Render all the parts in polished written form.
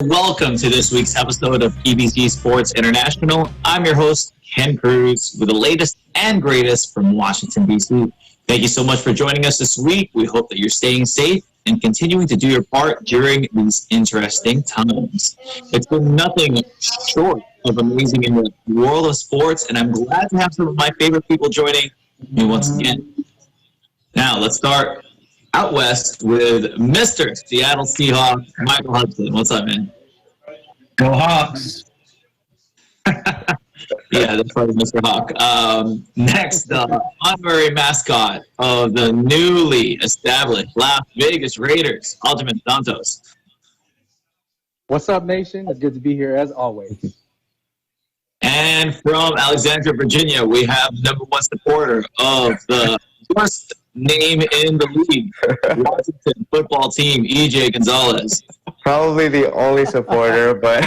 Welcome to this week's episode of EBC Sports International. I'm your host, Ken Cruz, with the latest and greatest from Washington, D.C. Thank you so much for joining us this week. We hope that you're staying safe and continuing to do your part during these interesting times. It's been nothing short of amazing in the world of sports, and I'm glad to have some of my favorite people joining me once again. Now, let's start out west with Mr. Seattle Seahawks, Michael Hudson. What's up, man? Go Hawks. Yeah, that's probably Mr. Hawk. Next, the honorary mascot of the newly established Las Vegas Raiders, Alderman Santos. What's up, nation? It's good to be here as always. And from Alexandria, Virginia, we have number one supporter of the worst name in the league, Washington football team, EJ Gonzalez. Probably the only supporter, but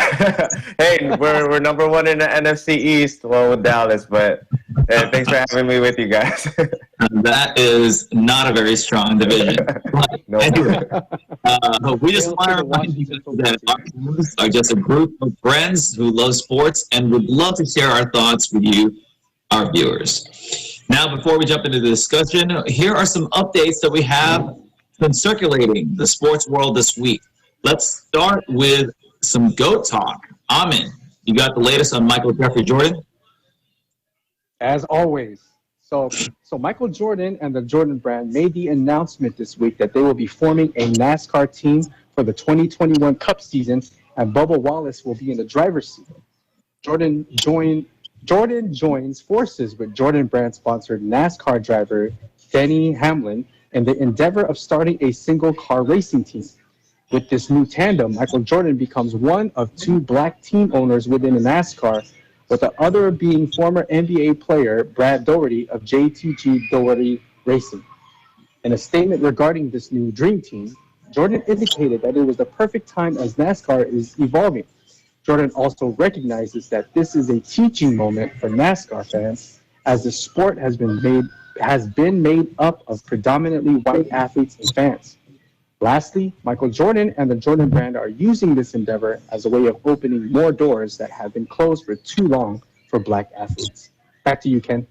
hey, we're number one in the NFC East, well, with Dallas, but thanks for having me with you guys. That is not a very strong division. No. Anyway, we just want to remind you that our teams are just a group of friends who love sports and would love to share our thoughts with you, our viewers. Now, before we jump into the discussion, here are some updates that we have been circulating the sports world this week. Let's start with some GOAT talk. Amin, you got the latest on Michael Jeffrey Jordan? As always. So Michael Jordan and the Jordan brand made the announcement this week that they will be forming a NASCAR team for the 2021 Cup season, and Bubba Wallace will be in the driver's seat. Jordan joins forces with Jordan brand-sponsored NASCAR driver Denny Hamlin in the endeavor of starting a single-car racing team. With this new tandem, Michael Jordan becomes one of two black team owners within the NASCAR, with the other being former NBA player Brad Daugherty of J2G Daugherty Racing. In a statement regarding this new dream team, Jordan indicated that it was the perfect time as NASCAR is evolving. Jordan also recognizes that this is a teaching moment for NASCAR fans, as the sport has been made up of predominantly white athletes and fans. Lastly, Michael Jordan and the Jordan brand are using this endeavor as a way of opening more doors that have been closed for too long for black athletes. Back to you, Ken.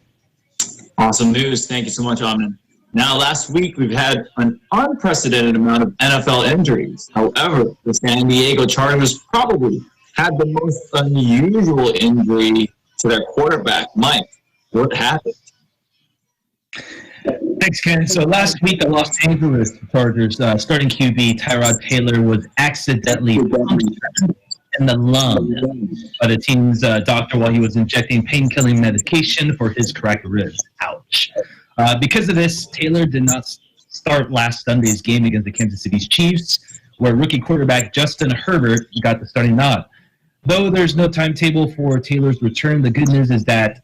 Awesome news. Thank you so much, Amin. Now, last week, we've had an unprecedented amount of NFL injuries. However, the San Diego Chargers probably had the most unusual injury to their quarterback. Mike, what happened? Thanks, Ken. So last week, the Los Angeles Chargers starting QB Tyrod Taylor was accidentally punctured in the lung by the team's doctor while he was injecting pain-killing medication for his cracked ribs. Ouch. Because of this, Taylor did not start last Sunday's game against the Kansas City Chiefs, where rookie quarterback Justin Herbert got the starting nod. Though there's no timetable for Taylor's return, the good news is that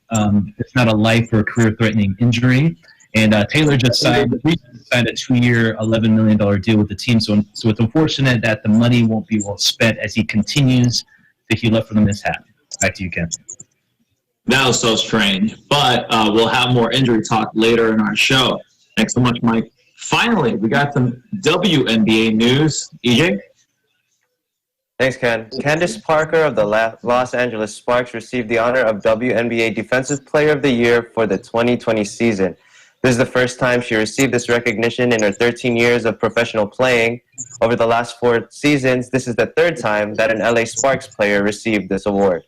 it's not a life or career-threatening injury. And Taylor just signed a 2-year, $11 million deal with the team. So it's unfortunate that the money won't be well spent as he continues to heal up from the mishap. Back to you, Ken. That was so strange. But we'll have more injury talk later in our show. Thanks so much, Mike. Finally, we got some WNBA news. EJ? Thanks, Ken. Candace Parker of the Los Angeles Sparks received the honor of WNBA Defensive Player of the Year for the 2020 season. This is the first time she received this recognition in her 13 years of professional playing. Over the last 4 seasons, this is the third time that an LA Sparks player received this award.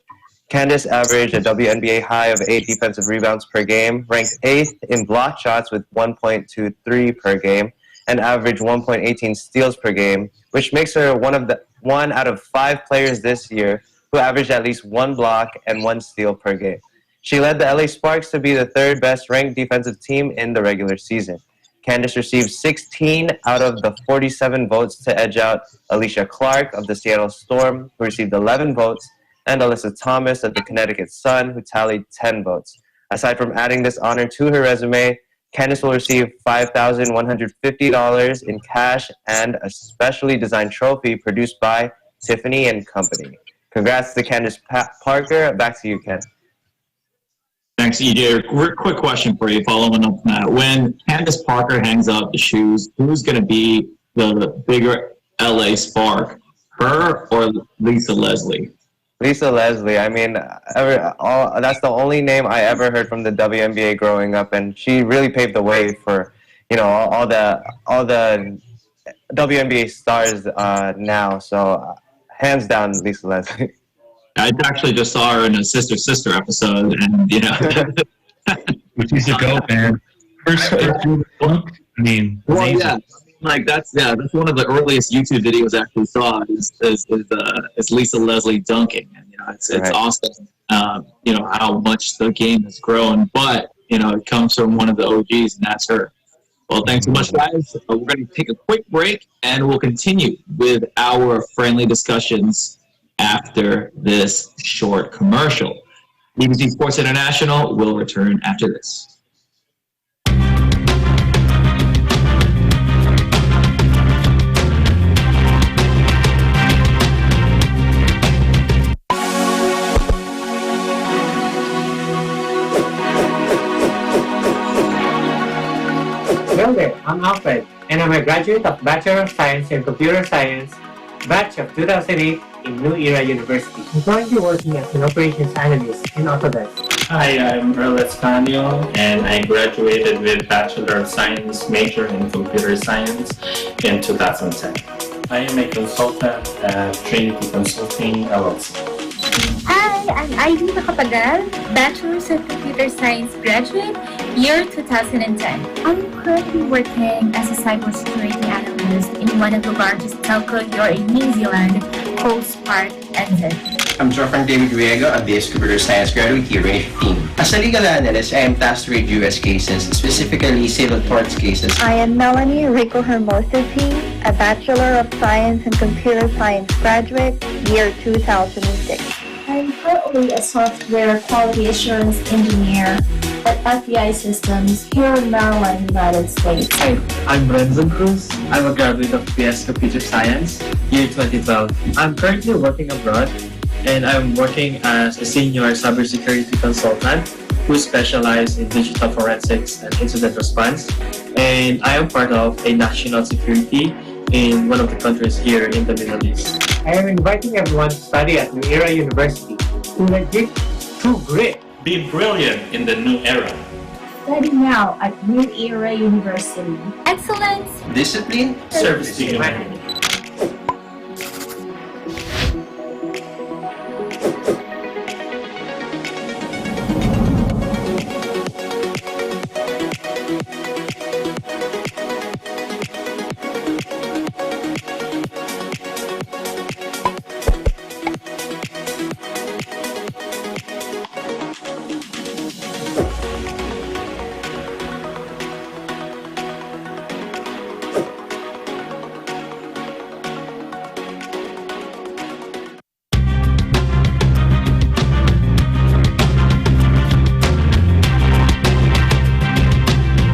Candace averaged a WNBA high of 8 defensive rebounds per game, ranked 8th in block shots with 1.23 per game, and averaged 1.18 steals per game, which makes her one out of 5 players this year who averaged at least 1 block and 1 steal per game. She led the LA Sparks to be the 3rd best ranked defensive team in the regular season. Candace received 16 out of the 47 votes to edge out Alicia Clark of the Seattle Storm, who received 11 votes, and Alyssa Thomas of the Connecticut Sun, who tallied 10 votes. Aside from adding this honor to her resume, Candace will receive $5,150 in cash and a specially designed trophy produced by Tiffany & Company. Congrats to Candace Parker. Back to you, Ken. Thanks, EJ. Quick question for you, following up on that. When Candace Parker hangs up the shoes, who's going to be the bigger LA Spark Her or Lisa Leslie? Lisa Leslie. I mean, that's the only name I ever heard from the WNBA growing up, and she really paved the way for, all the WNBA stars now. So, hands down, Lisa Leslie. I actually just saw her in a Sister Sister episode, and Which is a goat, man. First book. I mean, well, amazing. yeah, like that's one of the earliest YouTube videos I actually saw is Lisa Leslie dunking, and it's Right. awesome. How much the game has grown, but it comes from one of the OGs, and that's her. Well, thanks so much, guys. We're going to take a quick break, and we'll continue with our friendly discussions after this short commercial. EBC Sports International will return after this. Hello there, I'm Alfred, and I'm a graduate of Bachelor of Science in Computer Science, batch of 2008 in New Era University. I'm currently working as an operations analyst in Autodesk. Hi, I'm Earl Escanio, and I graduated with Bachelor of Science major in Computer Science in 2010. I am a consultant at Trinity Consulting LLC. Hi, I'm Ivy Macapagal, Bachelor's of Computer Science graduate, year 2010. I'm currently working as a cybersecurity analyst in one of the largest telco here in New Zealand, Coast Park, NZ. I'm Jofran David Riego, a BS Computer Science graduate here in 15. As a legal analyst, I am tasked to read U.S. cases, specifically civil torts cases. I am Melanie Rico Hermosi, a Bachelor of Science in Computer Science graduate, year 2006. I'm currently a software quality assurance engineer at FBI Systems here in Maryland, United States. I'm Renzo Cruz. I'm a graduate of BS Computer Science, year 2012. I'm currently working abroad, and I'm working as a senior cybersecurity consultant who specializes in digital forensics and incident response. And I am part of a national security in one of the countries here in the Middle East. I am inviting everyone to study at New Era University to legit true grit. Be brilliant in the new era. Study now at New Era University. Excellence! Discipline, Service to humanity.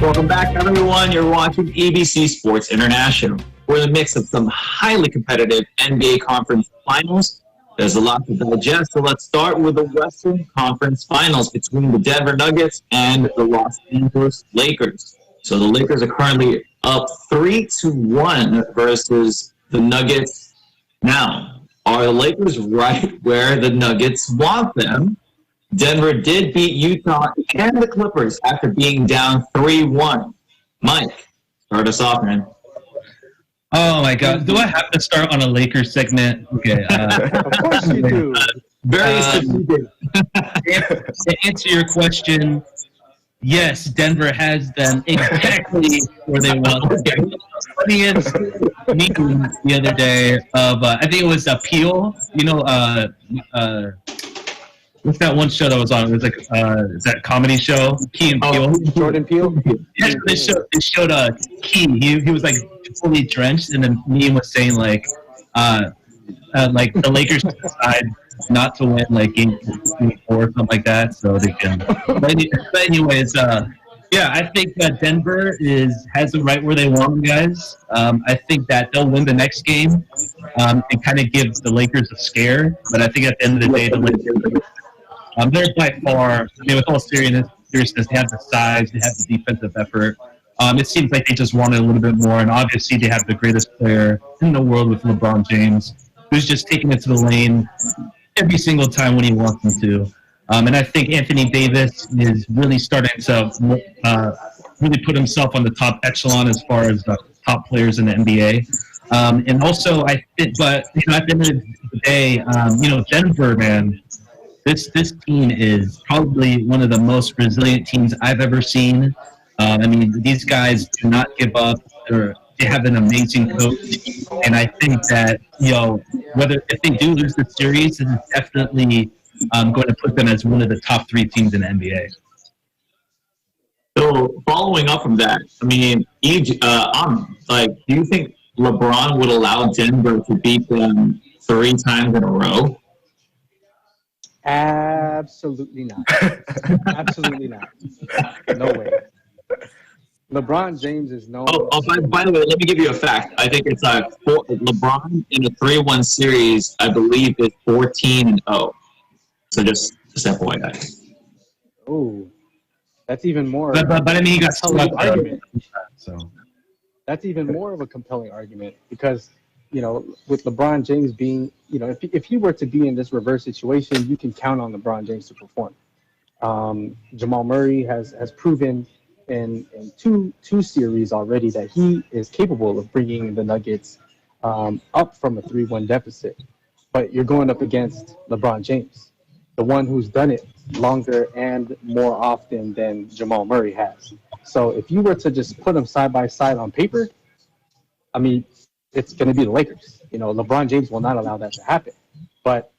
Welcome back, everyone. You're watching EBC Sports International. We're in the mix of some highly competitive NBA Conference Finals. There's a lot to digest, so let's start with the Western Conference Finals between the Denver Nuggets and the Los Angeles Lakers. So the Lakers are currently up 3-1 versus the Nuggets. Now, are the Lakers right where the Nuggets want them? Denver did beat Utah and the Clippers after being down 3-1. Mike, start us off, man. Oh my God! Do I have to start on a Lakers segment? Okay. Of course you do. Very strategic. To answer your question, yes, Denver has them exactly where they want them. Audience meeting the other day of I think it was Peel. What's that one show that was on? It was like is that comedy show? Key and Peele. Jordan Peele? Yeah, they showed Key. He was like fully drenched, and then me was saying like the Lakers decide not to win like game 4 or something like that, so they can. But anyways, yeah, I think that Denver has them right where they want them, guys. I think that they'll win the next game and kind of give the Lakers a scare. But I think at the end of the day, the Lakers. They're by far, with all seriousness, they have the size, they have the defensive effort. It seems like they just wanted a little bit more, and obviously they have the greatest player in the world with LeBron James. who's just taking it to the lane every single time when he wants them to. And I think Anthony Davis is really starting to really put himself on the top echelon as far as the top players in the NBA. And also, I think, but at the end of the day, Denver, man, this team is probably one of the most resilient teams I've ever seen. I mean, these guys do not give up. They have an amazing coach, and I think that whether if they do lose the series, it's definitely going to put them as one of the top 3 teams in the NBA. So following up from that, I mean, do you think LeBron would allow Denver to beat them 3 times in a row? Absolutely not. Absolutely not. No way. LeBron James is known. By the way, let me give you a fact. I think it's LeBron in a 3-1 series, I believe, is 14-0. So just FYI. Oh, that's even more. But I mean, he got compelling swept argument. So that's even more of a compelling argument because with LeBron James being, if he were to be in this reverse situation, you can count on LeBron James to perform. Jamal Murray has proven in two series already that he is capable of bringing the Nuggets up from a 3-1 deficit. But you're going up against LeBron James, the one who's done it longer and more often than Jamal Murray has. So if you were to just put them side by side on paper, I mean, it's going to be the Lakers. LeBron James will not allow that to happen. But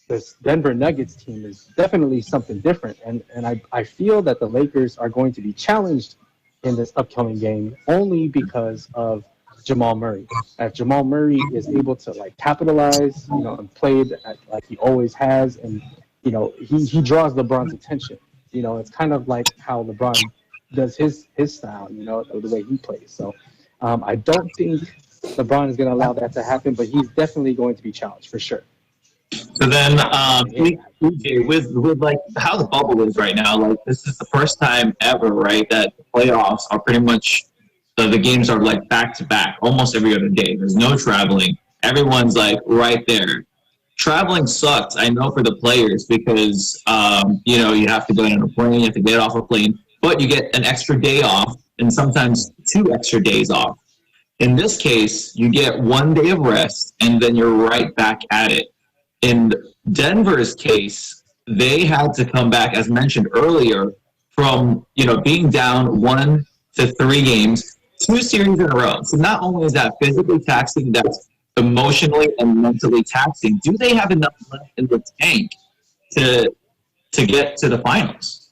this Denver Nuggets team is definitely something different. And I feel that the Lakers are going to be challenged in this upcoming game only because of Jamal Murray. If Jamal Murray is able to capitalize, and play like he always has, and he draws LeBron's attention. It's kind of like how LeBron does his style, the way he plays. So I don't think LeBron is going to allow that to happen, but he's definitely going to be challenged for sure. So then, with like how the bubble is right now, this is the first time ever, right, that the playoffs are pretty much the games are back to back, almost every other day. There's no traveling. Everyone's right there. Traveling sucks, I know, for the players because you have to go on a plane, you have to get off a plane, but you get an extra day off and sometimes 2 extra days off. In this case, you get 1 day of rest and then you're right back at it. In Denver's case, they had to come back, as mentioned earlier, from being down 1 to 3 games, 2 series in a row. So not only is that physically taxing, that's emotionally and mentally taxing. Do they have enough left in the tank to get to the finals?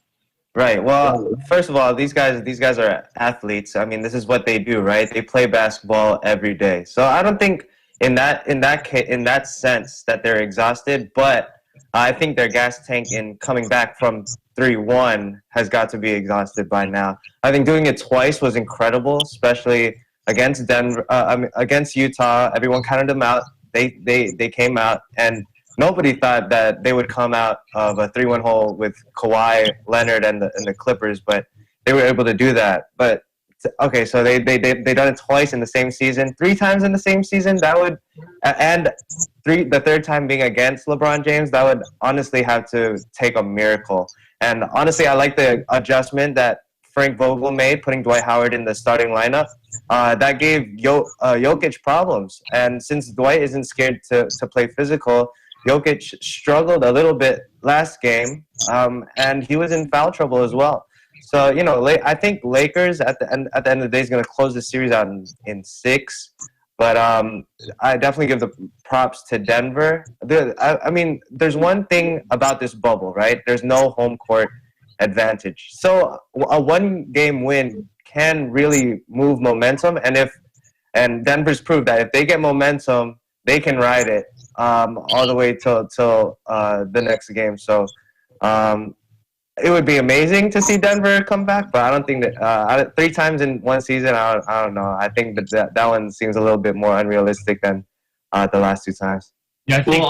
Right. Well, first of all, these guys are athletes. I mean, this is what they do, right? They play basketball every day. So I don't think in that sense that they're exhausted, but I think their gas tank in coming back from 3-1 has got to be exhausted by now. I think doing it twice was incredible, especially against Denver, against Utah. Everyone counted them out. They came out, and nobody thought that they would come out of a 3-1 hole with Kawhi Leonard and the Clippers, but they were able to do that. But okay, so they done it twice in the same season, 3 times in the same season. That would, and the third time being against LeBron James, that would honestly have to take a miracle. And honestly, I like the adjustment that Frank Vogel made, putting Dwight Howard in the starting lineup. That gave Jokic problems, and since Dwight isn't scared to play physical, Jokic struggled a little bit last game, and he was in foul trouble as well. So, I think Lakers at the end of the day is going to close the series out in 6. But I definitely give the props to Denver. I mean, there's one thing about this bubble, right? There's no home court advantage. So a 1-game win can really move momentum. And Denver's proved that if they get momentum, they can ride it all the way till the next game. So it would be amazing to see Denver come back, but I don't think that 3 times in one season, I don't know. I think that one seems a little bit more unrealistic than the last 2 times. Yeah, I think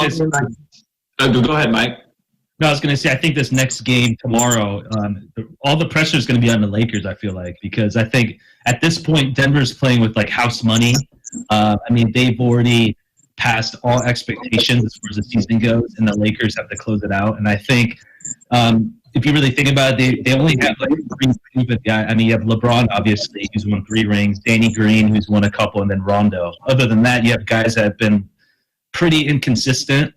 go ahead, Mike. No, I was going to say, I think this next game tomorrow, all the pressure is going to be on the Lakers, I feel like, because I think at this point, Denver's playing with house money. I mean, they've already past all expectations as far as the season goes, and the Lakers have to close it out. And I think if you really think about it, they only have like 3 rings, but I mean, you have LeBron, obviously, who's won 3 rings, Danny Green, who's won a couple, and then Rondo. Other than that, you have guys that have been pretty inconsistent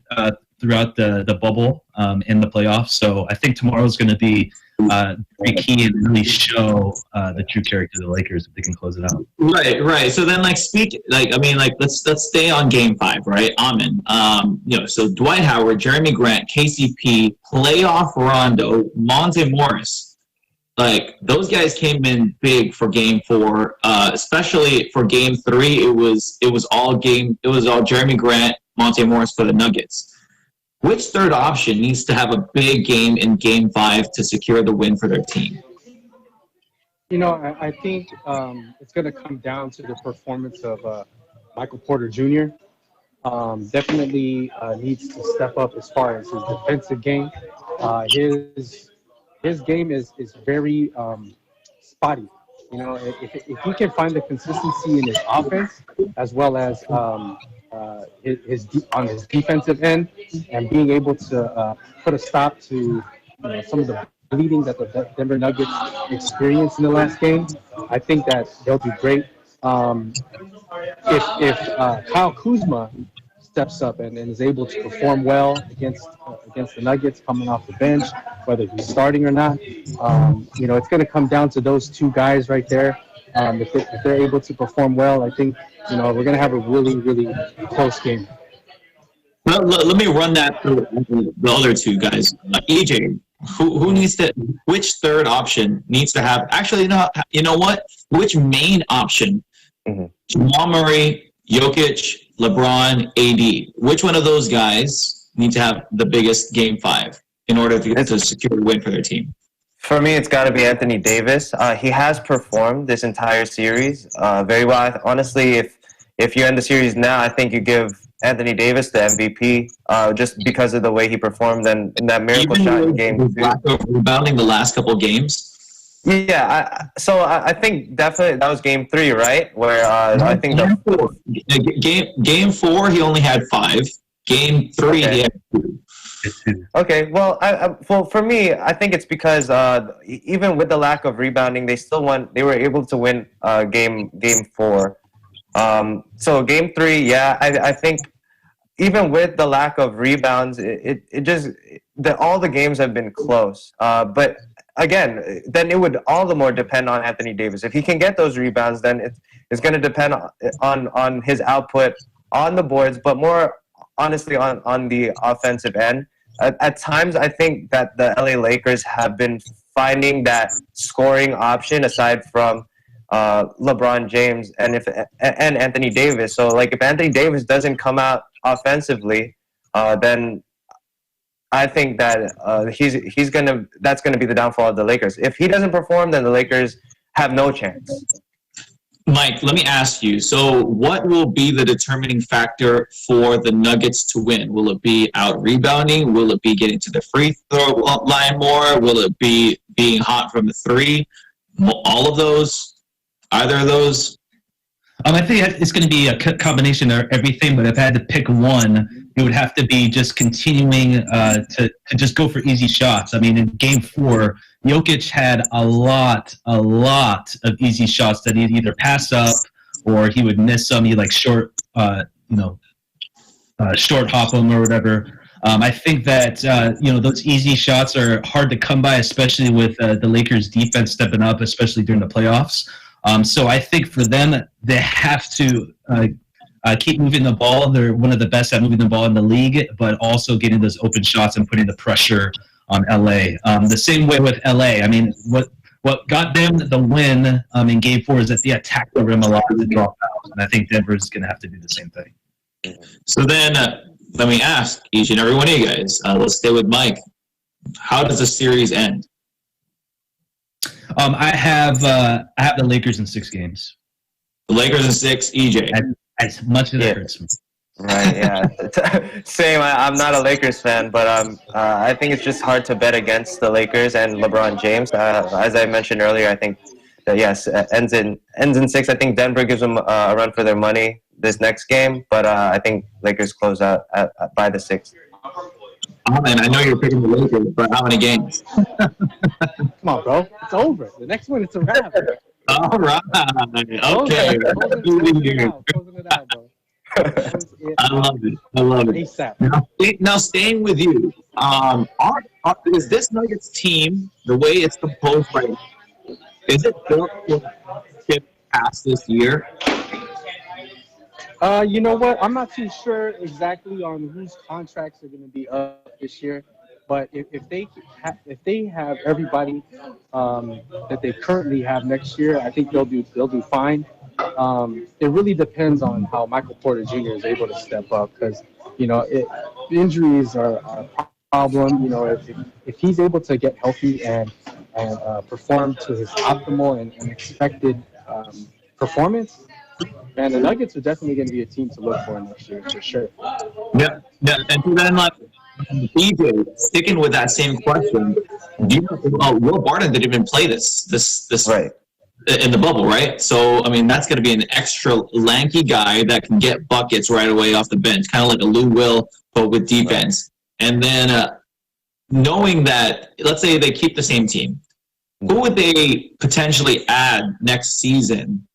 throughout the bubble in the playoffs. So I think tomorrow is going to be very key and really show the true character of the Lakers if they can close it out. Right. So then, let's stay on Game 5, right? Amen. So Dwight Howard, Jeremy Grant, KCP, playoff Rondo, Monte Morris. Like, those guys came in big for Game 4, especially for Game 3. It was all Jeremy Grant, Monte Morris for the Nuggets. Which third option needs to have a big game in Game 5 to secure the win for their team? I think it's going to come down to the performance of Michael Porter Jr. Definitely needs to step up as far as his defensive game. His game is very spotty. If he can find the consistency in his offense as well as on his defensive end, and being able to put a stop to some of the bleeding that the Denver Nuggets experienced in the last game, I think that they'll do great. If Kyle Kuzma steps up and is able to perform well against the Nuggets coming off the bench, whether he's starting or not, it's going to come down to those 2 guys right there. If they're able to perform well, I think we're going to have a really, really close game. Well, let me run that through the other 2 guys. EJ, who needs to? Which third option needs to have? Actually, no. You know what? Which main option? Jamal Murray, Jokic, LeBron, AD. Which one of those guys need to have the biggest Game 5 in order to secure a win for their team? For me, it's got to be Anthony Davis. He has performed this entire series very well. Honestly, if you end the series now, I think you give Anthony Davis the MVP just because of the way he performed and in that miracle shot in Game 2. Rebounding the last couple of games. Yeah, so I think definitely that was Game 3, right? Where I think Game 4 he only had 5. Game 3 he had 2. Okay, well, for me, I think it's because even with the lack of rebounding, they were able to win game 4. So Game 3, I think even with the lack of rebounds, all the games have been close. But again, then it would all the more depend on Anthony Davis. If he can get those rebounds, then it's going to depend on his output on the boards, but more honestly on the offensive end. At times, I think that the LA Lakers have been finding that scoring option aside from LeBron James and Anthony Davis. So, like, if Anthony Davis doesn't come out offensively, then I think that that's gonna be the downfall of the Lakers. If he doesn't perform, then the Lakers have no chance. Mike, let me ask you. So what will be the determining factor for the Nuggets to win? Will it be out rebounding? Will it be getting to the free throw line more? Will it be being hot from the 3? All of those? Either of those? I think it's going to be a combination of everything, but if I had to pick one, it would have to be just continuing to just go for easy shots. I mean, in Game 4, Jokic had a lot of easy shots that he'd either pass up or he would miss some. He short hop them or whatever. I think that those easy shots are hard to come by, especially with the Lakers' defense stepping up, especially during the playoffs. So I think for them, they have to keep moving the ball. They're one of the best at moving the ball in the league, but also getting those open shots and putting the pressure on LA. The same way with LA. I mean, what got them the win in Game 4 is that they attacked the rim a lot and draw fouls, and I think Denver is going to have to do the same thing. So then, let me ask each and every one of you guys. Let's stay with Mike. How does the series end? I have the Lakers in 6 games. The Lakers in 6, EJ. As much as it hurts me. Right, yeah. Same. I'm not a Lakers fan, but I think it's just hard to bet against the Lakers and LeBron James. As I mentioned earlier, I think that, yes, ends in 6. I think Denver gives them a run for their money. this next game, but I think Lakers close out by the 6th. Oh, man, I know you're picking the Lakers, but how many games? Come on, bro. It's over. The next one, it's a wrap. All right. Okay. Closing it out, bro. I love it. I love it. ASAP. Now, staying with you, is this Nuggets team, the way it's composed right now, is it built to get past this year? You know what? I'm not too sure exactly on whose contracts are going to be up this year, but if they have everybody that they currently have next year, I think they'll do fine. It really depends on how Michael Porter Jr. is able to step up, because injuries are a problem. You know, if he's able to get healthy and perform to his optimal and expected performance, man, the Nuggets are definitely going to be a team to look for next year, for sure. Yeah. And then, like, BJ, sticking with that same question, do you know, Will Barton didn't even play this right in the bubble, right? So, I mean, that's going to be an extra lanky guy that can get buckets right away off the bench, kind of like a Lou Will, but with defense. Right. And then knowing that, let's say they keep the same team, who would they potentially add next season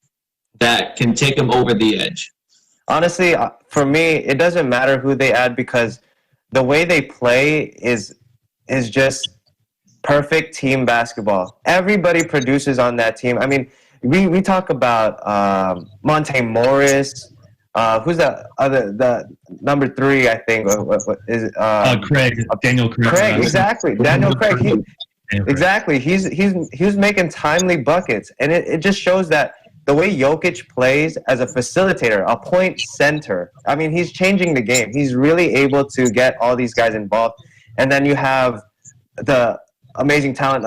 that can take them over the edge? Honestly, for me, it doesn't matter who they add, because the way they play is just perfect team basketball. Everybody produces on that team. I mean, we talk about Monte Morris. Who's the number 3? I think what is it? Craig. Daniel Craig. Craig, exactly. Daniel Craig. Exactly. He's making timely buckets, and it just shows that the way Jokic plays as a facilitator, a point center, I mean, he's changing the game. He's really able to get all these guys involved. And then you have the amazing talent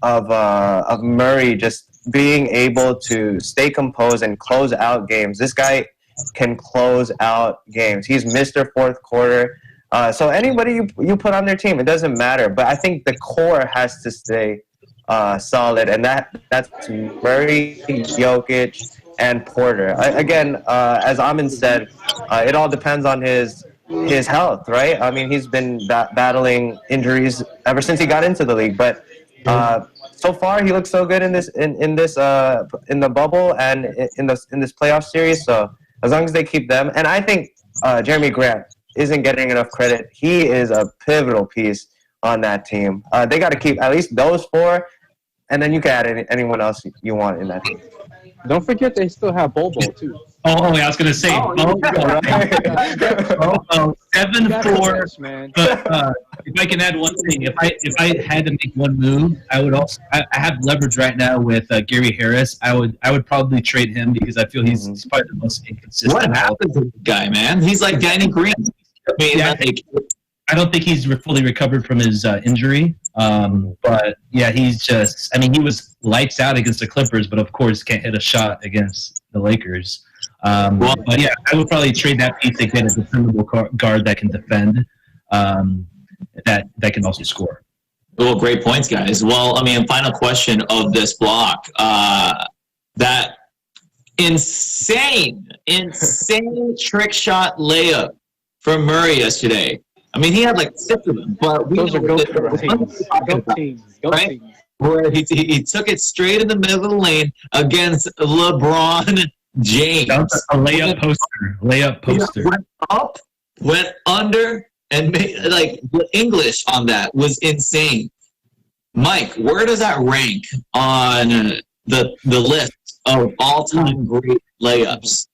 of Murray just being able to stay composed and close out games. This guy can close out games. He's Mr. Fourth Quarter. So anybody you put on their team, it doesn't matter. But I think the core has to stay solid, and that's Murray, Jokic, and Porter. Again, as Amin said, it all depends on his health, right? I mean, he's been battling injuries ever since he got into the league, but so far he looks so good in the bubble and in this playoff series. So as long as they keep them, and I think Jeremy Grant isn't getting enough credit. He is a pivotal piece on that team. They got to keep at least those 4. And then you can add anyone else you want in that team. Don't forget they still have Bobo, too. Oh, I was going to say, Bobo, 7-4. Man. But if I can add one thing, if I had to make one move, I would also. I have leverage right now with Gary Harris. I would probably trade him because I feel he's probably the most inconsistent. What happened to the guy, man? He's like Danny Green. I mean, I don't think he's fully recovered from his injury. But yeah, he's just. I mean, he was lights out against the Clippers, but of course can't hit a shot against the Lakers. But yeah, I would probably trade that piece to get a dependable guard that can defend, that can also score. Well, great points, guys. Well, I mean, final question of this block. That insane trick shot layup from Murray yesterday. I mean, he had like 6 of them, but those are go teams. Right? Where he took it straight in the middle of the lane against LeBron James. That was a layup poster. Went up, went under, and made, like, the English on that was insane. Mike, where does that rank on the list of all-time great layups?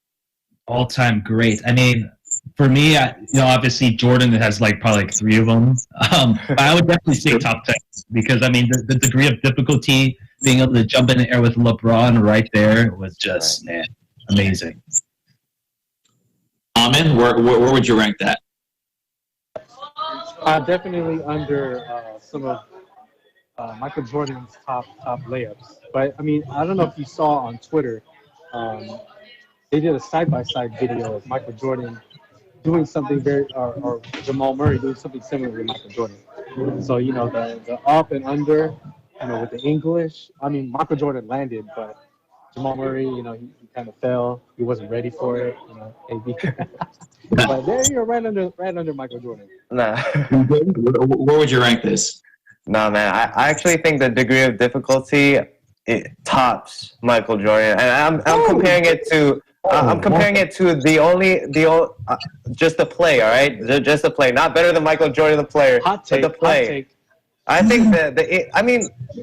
All-time great. I mean, for me, obviously Jordan has probably 3 of them. But I would definitely say top 10 because I mean the degree of difficulty, being able to jump in the air with LeBron right there was just amazing. Amin, where would you rank that? Definitely under some of Michael Jordan's top layups. But I mean, I don't know if you saw on Twitter, they did a side-by-side video of Michael Jordan doing something or Jamal Murray doing something similar to Michael Jordan. So, the up and under, with the English. I mean, Michael Jordan landed, but Jamal Murray, he kind of fell. He wasn't ready for it. AB. But there you're right under Michael Jordan. Nah. Where would you rank this? No, man. I actually think the degree of difficulty it tops Michael Jordan, and I'm comparing it to just the play. All right, just the play. Not better than Michael Jordan, the player. Hot take. But the play. Hot take. I think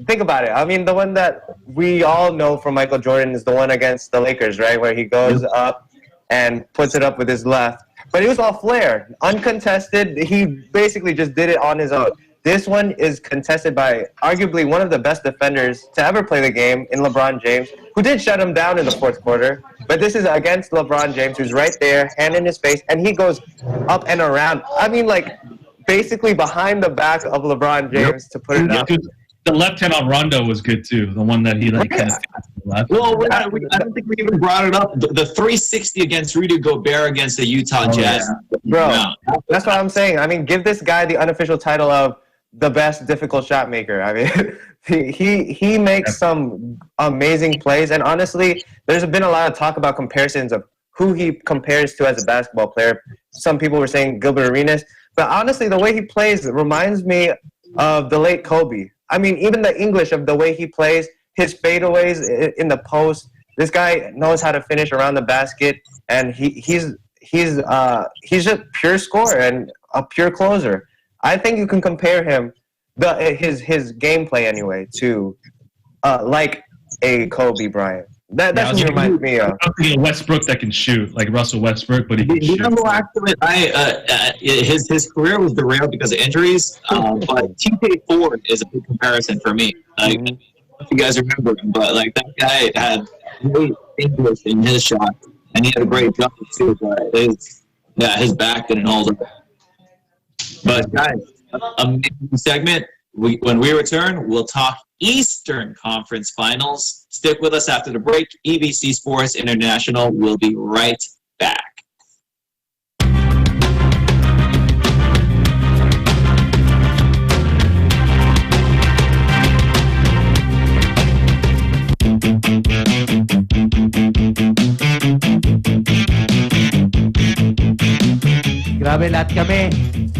think about it. I mean, the one that we all know from Michael Jordan is the one against the Lakers, right, where he goes up and puts it up with his left. But it was all flair, uncontested. He basically just did it on his own. This one is contested by arguably one of the best defenders to ever play the game in LeBron James, who did shut him down in the fourth quarter. But this is against LeBron James, who's right there, hand in his face, and he goes up and around. I mean, like, basically behind the back of LeBron James to put it up. The left hand on Rondo was good, too. The one that he kind of left. Well, I don't think we even brought it up. The 360 against Rudy Gobert against the Utah Jazz. Yeah. Bro, that's what I'm saying. I mean, give this guy the unofficial title of the best difficult shot maker. I mean, he makes some amazing plays, and honestly, there's been a lot of talk about comparisons of who he compares to as a basketball player. Some people were saying Gilbert Arenas, but honestly, the way he plays reminds me of the late Kobe. I mean, even the English of the way he plays, his fadeaways in the post. This guy knows how to finish around the basket, and he's a pure scorer and a pure closer. I think you can compare him, his gameplay anyway, to like a Kobe Bryant. That's what he reminds me of. I'm thinking Westbrook that can shoot, like Russell Westbrook, but he can shoot. Actually, his career was derailed because of injuries, but TK Ford is a big comparison for me. Like, I don't know if you guys remember him, but like that guy had great English in his shot, and he had a great jump too. But his back didn't hold up. But guys, amazing segment. When we return, we'll talk Eastern Conference Finals. Stick with us after the break. EBC Sports International will be right back. Grabe lahat kami.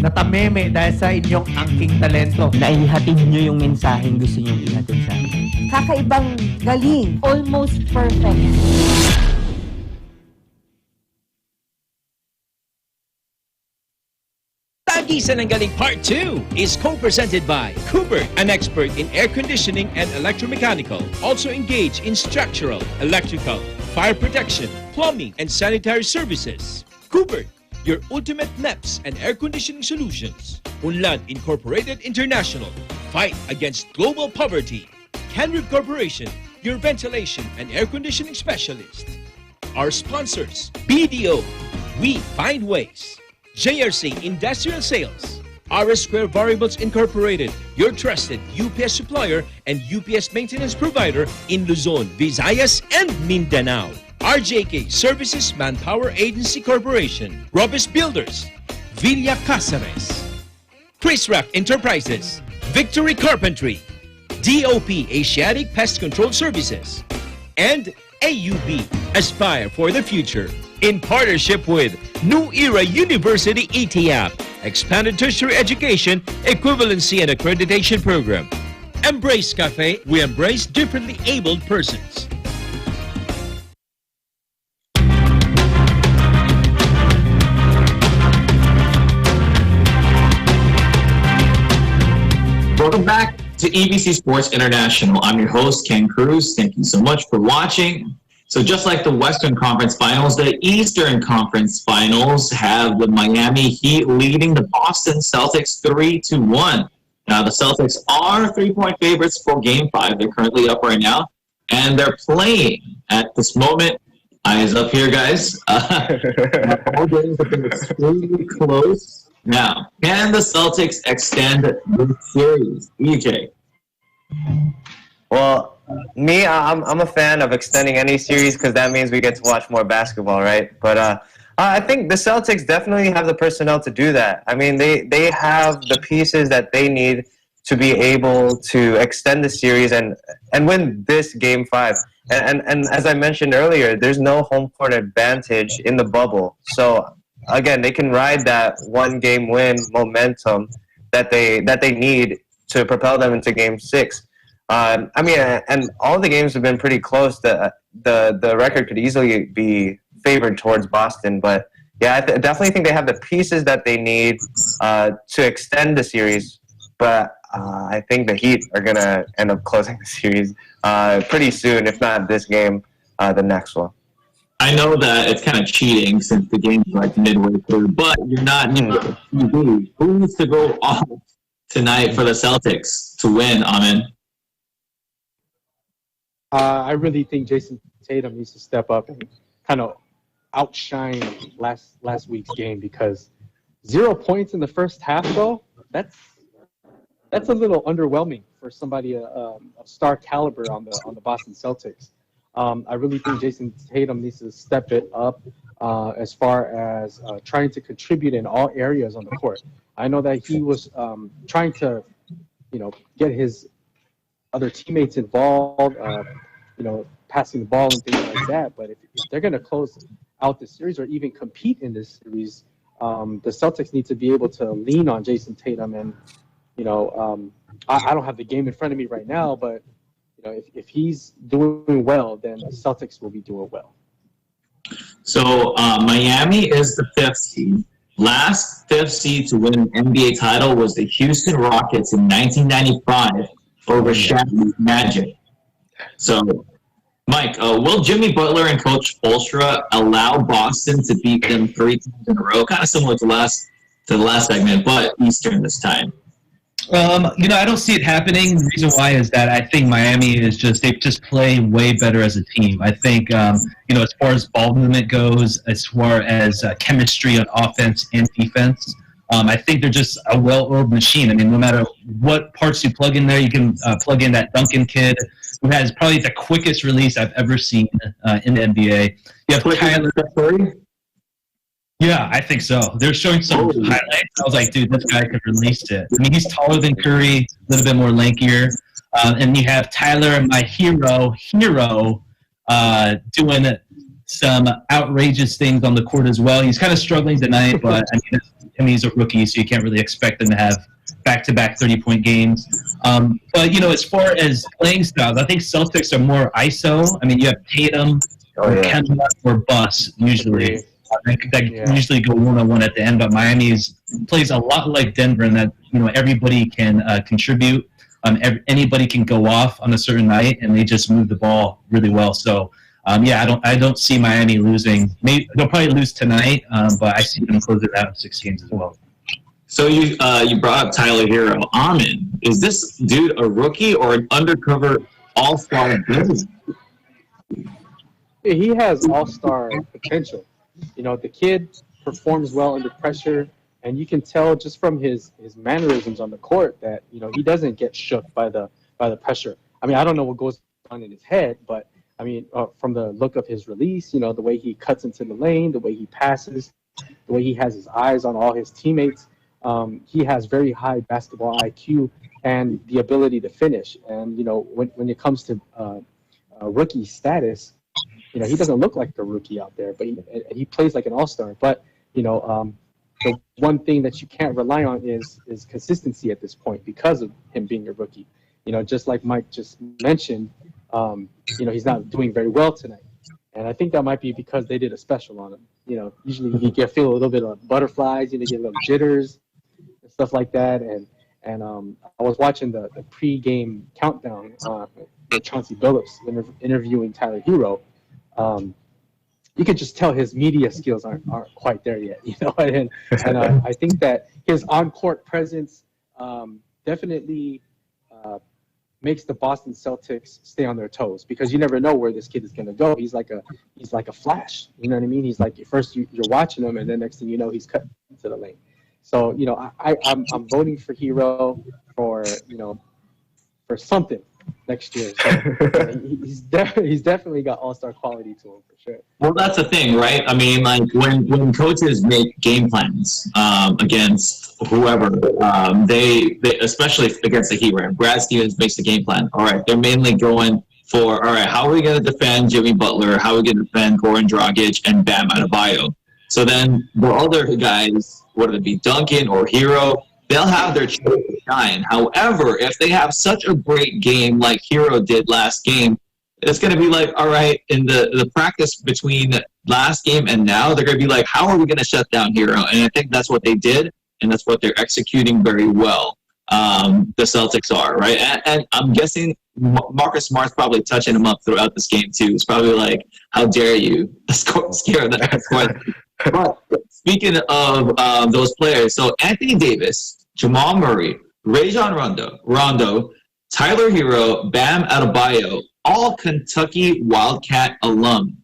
Natameme dahil sa inyong angking talento. Naihatid nyo yung mensaheng gusto nyo ihatid sa amin. Kakaibang galing. Almost perfect. Tagisan ng Galing Part 2 is co-presented by Cooper, an expert in air conditioning and electromechanical. Also engaged in structural, electrical, fire protection, plumbing, and sanitary services. Cooper, your ultimate NEPs and air conditioning solutions. Unlad Incorporated International, fight against global poverty. Canrib Corporation, your ventilation and air conditioning specialist. Our sponsors, BDO, we find ways. JRC Industrial Sales, RS Square Variables Incorporated, your trusted UPS supplier and UPS maintenance provider in Luzon, Visayas, and Mindanao. RJK Services Manpower Agency Corporation, Robes Builders, Villa Casares, Chris Rock Enterprises, Victory Carpentry, DOP Asiatic Pest Control Services, and AUB Aspire for the Future. In partnership with New Era University ETAP, Expanded Tertiary Education, Equivalency and Accreditation Program. Embrace Cafe, we embrace differently abled persons. Welcome back to EBC Sports International. I'm your host, Ken Cruz. Thank you so much for watching. So just like the Western Conference Finals, the Eastern Conference Finals have the Miami Heat leading the Boston Celtics 3-1. Now, the Celtics are 3-point favorites for Game 5. They're currently up right now, and they're playing at this moment. Eyes up here, guys. All games have been extremely close. Now, can the Celtics extend the series? EJ. Well, I'm a fan of extending any series because that means we get to watch more basketball, right? But I think the Celtics definitely have the personnel to do that. I mean, they have the pieces that they need to be able to extend the series and win this Game 5. And as I mentioned earlier, there's no home court advantage in the bubble. So again, they can ride that one game win momentum that they need to propel them into Game 6. I mean, and all the games have been pretty close. The record could easily be favored towards Boston, but yeah, I definitely think they have the pieces that they need to extend the series. But I think the Heat are gonna end up closing the series pretty soon, if not this game, the next one. I know that it's kind of cheating since the game's like midway through, but you're not TV. Who needs to go off tonight for the Celtics to win, Amin? I really think Jason Tatum needs to step up and kind of outshine last week's game, because 0 points in the first half, though, that's a little underwhelming for somebody of star caliber on the Boston Celtics. I really think Jason Tatum needs to step it up as far as trying to contribute in all areas on the court. I know that he was trying to, get his other teammates involved, passing the ball and things like that. But if they're going to close out the series or even compete in this series, the Celtics need to be able to lean on Jason Tatum. And, I don't have the game in front of me right now, but if he's doing well, then the Celtics will be doing well. So Miami is the 5th seed. Last 5th seed to win an NBA title was the Houston Rockets in 1995 over Shaq's Magic. So, Mike, will Jimmy Butler and Coach Spoelstra allow Boston to beat them 3 times in a row? Kind of similar to the last segment, but Eastern this time. I don't see it happening. The reason why is that I think Miami they just play way better as a team. I think, as far as ball movement goes, as far as chemistry on offense and defense, I think they're just a well-oiled machine. I mean, no matter what parts you plug in there, you can plug in that Duncan kid, who has probably the quickest release I've ever seen in the NBA. You have Tyler. Yeah, I think so. They're showing some highlights. I was like, dude, this guy could release it. I mean, he's taller than Curry, a little bit more lankier. And you have Tyler, my hero, doing some outrageous things on the court as well. He's kind of struggling tonight, but he's a rookie, so you can't really expect him to have back-to-back 30-point games. But, as far as playing styles, I think Celtics are more ISO. I mean, you have Tatum or Kemba or Bus usually. That usually go one-on-one at the end, but Miami plays a lot like Denver in that everybody can contribute. Anybody can go off on a certain night, and they just move the ball really well. So, I don't see Miami losing. Maybe they'll probably lose tonight, but I see them close it out in 6 games as well. So you brought up Tyler Hero. Amin, is this dude a rookie or an undercover all-star ability? He has all-star potential. The kid performs well under pressure, and you can tell just from his mannerisms on the court that he doesn't get shook by the pressure. I mean, I don't know what goes on in his head, but I mean, from the look of his release, the way he cuts into the lane, the way he passes, the way he has his eyes on all his teammates, he has very high basketball IQ and the ability to finish. And when it comes to rookie status, he doesn't look like a rookie out there, but he plays like an all-star. But, the one thing that you can't rely on is consistency at this point because of him being a rookie. Just like Mike just mentioned, he's not doing very well tonight. And I think that might be because they did a special on him. Usually you feel a little bit of butterflies, you get a little jitters and stuff like that. And I was watching the pre-game countdown with Chauncey Billups interviewing Tyler Hero. You could just tell his media skills aren't quite there yet, and I think that his on-court presence definitely makes the Boston Celtics stay on their toes, because you never know where this kid is going to go. He's like a flash, you know what I mean? He's like, first you're watching him, and then next thing you know, he's cut into the lane. So I'm voting for Hero for something, next year. So he's definitely got all-star quality to him for sure. Well, that's the thing, right? I mean, like when coaches make game plans against whoever, they especially against the Heat, right? Brad Stevens makes the game plan. All right, they're mainly going for, all right, how are we going to defend Jimmy Butler? How are we going to defend Goran Dragic and Bam Adebayo? So then the other guys, whether it be Duncan or Hero, they'll have their chance to shine. However, if they have such a great game like Hero did last game, it's going to be like, all right, in the practice between last game and now, they're going to be like, how are we going to shut down Hero? And I think that's what they did, and that's what they're executing very well. The Celtics are, right? And I'm guessing Marcus Smart's probably touching him up throughout this game, too. It's probably like, how dare you scare that. But speaking of those players, so Anthony Davis, Jamal Murray, Rajon Rondo, Tyler Hero, Bam Adebayo, all Kentucky Wildcat alum.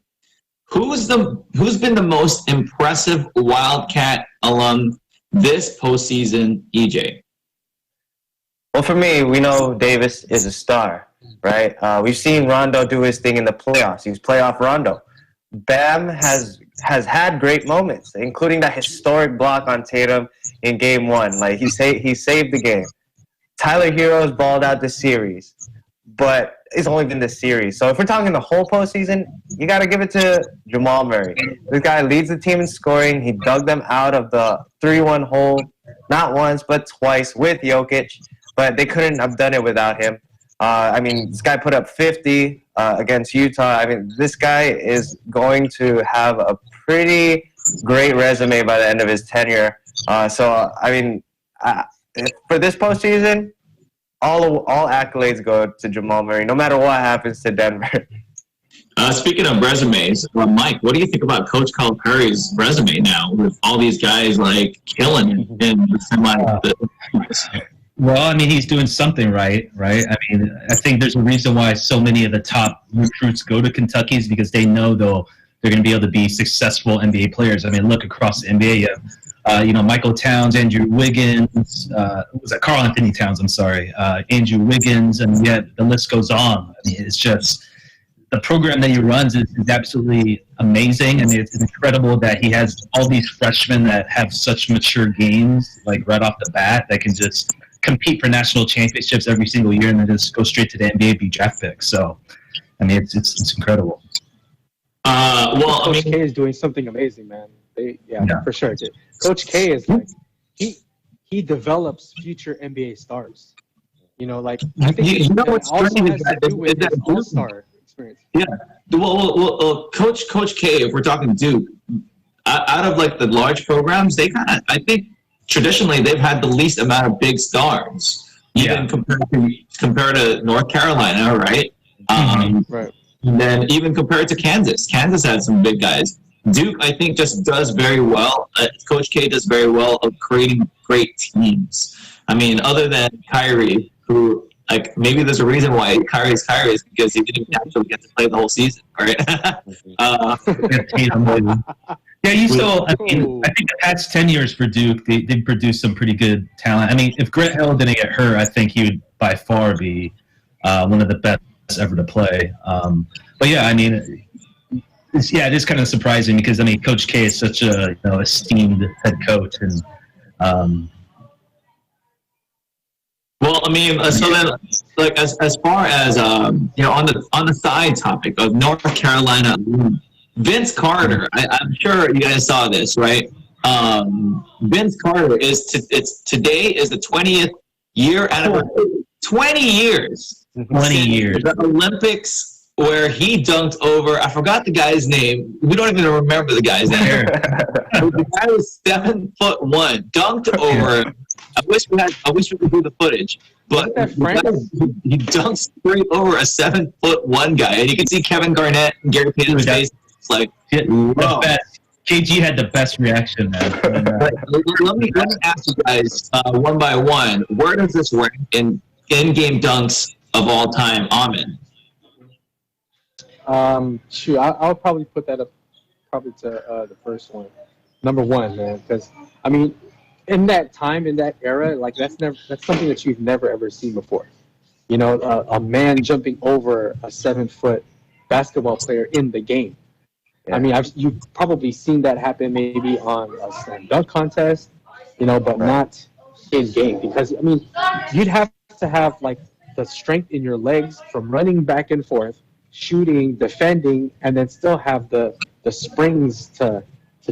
Who's been the most impressive Wildcat alum this postseason, EJ? Well, for me, we know Davis is a star, right? We've seen Rondo do his thing in the playoffs. He's playoff Rondo. Bam has had great moments, including that historic block on Tatum in Game 1. Like he saved the game. Tyler Hero's balled out the series, but it's only been the series. So if we're talking the whole postseason, you got to give it to Jamal Murray. This guy leads the team in scoring. He dug them out of the 3-1 hole, not once but twice with Jokic, but they couldn't have done it without him. I mean, this guy put up 50 against Utah. I mean, this guy is going to have a pretty great resume by the end of his tenure. So, I mean, for this postseason, all accolades go to Jamal Murray, no matter what happens to Denver. Speaking of resumes, Mike, what do you think about Coach Calipari's resume now with all these guys like killing it in the semi? Well, I mean, he's doing something right? I mean, I think there's a reason why so many of the top recruits go to Kentucky is because they know they're going to be able to be successful NBA players. I mean, look across the NBA, you have, Michael Towns, Andrew Wiggins, was that Karl Anthony Towns? I'm sorry, Andrew Wiggins, and yet the list goes on. I mean, it's just the program that he runs is absolutely amazing. I mean, it's incredible that he has all these freshmen that have such mature games, like right off the bat, that can just compete for national championships every single year and then just go straight to the NBA, be draft picks. So, I mean, it's incredible. Well, Coach K is doing something amazing, man. Yeah, for sure. Coach K is like he develops future NBA stars. Like I think what's also funny has to do with his all-star experience. Yeah. Well, Coach K, if we're talking Duke, out of like the large programs, they kind of, I think, traditionally they've had the least amount of big stars, even compared to North Carolina, right? Right. And then even compared to Kansas. Kansas had some big guys. Duke, I think, just does very well. Coach K does very well of creating great teams. I mean, other than Kyrie, who, like, maybe there's a reason why Kyrie's Kyrie is because he didn't actually get to play the whole season, right? Yeah, I think the past 10 years for Duke, they produced some pretty good talent. I mean, if Grant Hill didn't get hurt, I think he would by far be one of the best ever to play. But yeah, I mean, it is kind of surprising because, I mean, Coach K is such a esteemed head coach. And well, I mean, so then, like, as far as on the side topic of North Carolina, Vince Carter, I'm sure you guys saw this, right? Vince Carter today is the 20th year anniversary. 20 years. 20 years. The Olympics where he dunked over, I forgot the guy's name. We don't even remember the guy's name. The guy was 7'1", dunked over. I wish we could do the footage. But he dunked straight over a 7'1" guy. And you can see Kevin Garnett and Gary Payton's face. It's like, the best. KG had the best reaction, man. Let me ask you guys one by one. Where does this rank in in-game dunks of all time, Amin? I'll probably put that up to the first one, number one, man. Because I mean, in that time, in that era, like that's something that you've never ever seen before. a man jumping over a 7-foot basketball player in the game. Yeah. I mean, you've probably seen that happen maybe on a slam dunk contest, but not in game, because I mean, you'd have to have like the strength in your legs from running back and forth, shooting, defending, and then still have the springs to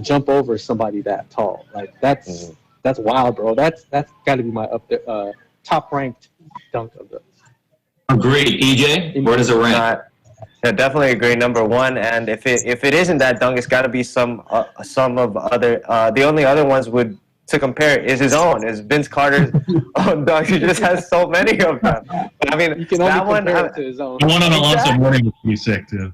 jump over somebody that tall. Like that's wild, bro. That's got to be my up there top ranked dunk of the. Agreed, EJ. Where does it rank? Yeah, definitely agree. Number one, and if it isn't that dunk, it's got to be some of other. The only other ones to compare is his own. Is Vince Carter's own dunk. He just has so many of them. But, I mean, you can only compare it to his own. The one on Alonzo Mourning was pretty sick too.